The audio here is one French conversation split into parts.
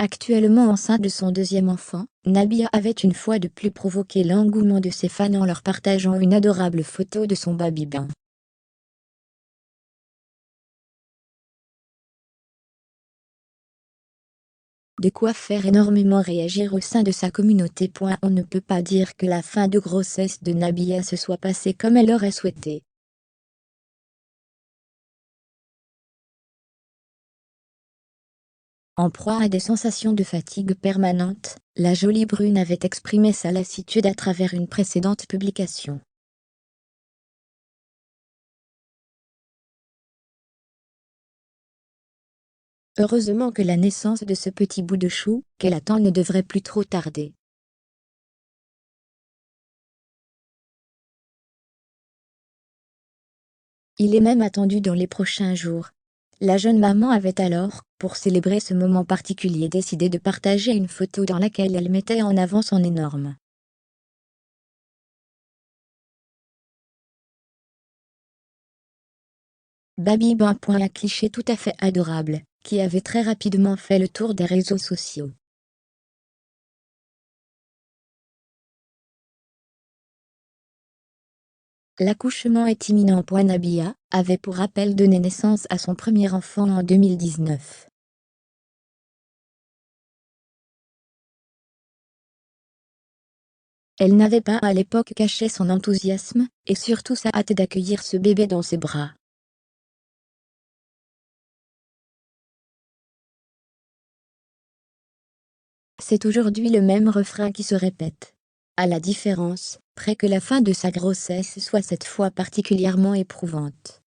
Actuellement enceinte de son deuxième enfant, Nabila avait une fois de plus provoqué l'engouement de ses fans en leur partageant une adorable photo de son baby-bain. De quoi faire énormément réagir au sein de sa communauté. On ne peut pas dire que la fin de grossesse de Nabila se soit passée comme elle aurait souhaité. En proie à des sensations de fatigue permanente, la jolie brune avait exprimé sa lassitude à travers une précédente publication. Heureusement que la naissance de ce petit bout de chou qu'elle attend ne devrait plus trop tarder. Il est même attendu dans les prochains jours. La jeune maman avait alors, pour célébrer ce moment particulier, décidé de partager une photo dans laquelle elle mettait en avant son énorme baby-bain. Un cliché tout à fait adorable, qui avait très rapidement fait le tour des réseaux sociaux. L'accouchement est imminent. Nabila avait pour rappel donné naissance à son premier enfant en 2019. Elle n'avait pas à l'époque caché son enthousiasme, et surtout sa hâte d'accueillir ce bébé dans ses bras. C'est aujourd'hui le même refrain qui se répète. À la différence près que la fin de sa grossesse soit cette fois particulièrement éprouvante.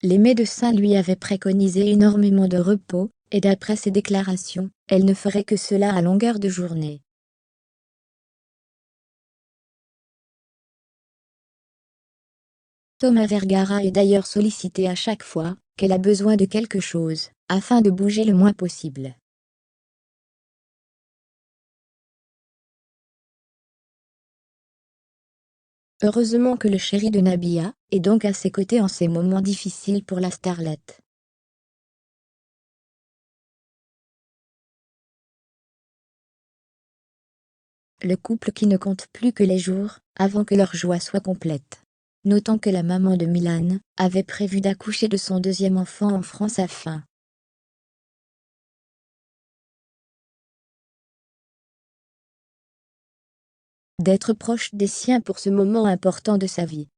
Les médecins lui avaient préconisé énormément de repos, et d'après ses déclarations, elle ne ferait que cela à longueur de journée. Thomas Vergara est d'ailleurs sollicité à chaque fois qu'elle a besoin de quelque chose, afin de bouger le moins possible. Heureusement que le chéri de Nabila est donc à ses côtés en ces moments difficiles pour la starlette. Le couple qui ne compte plus que les jours avant que leur joie soit complète. Notons que la maman de Milan avait prévu d'accoucher de son deuxième enfant en France afin d'être proche des siens pour ce moment important de sa vie.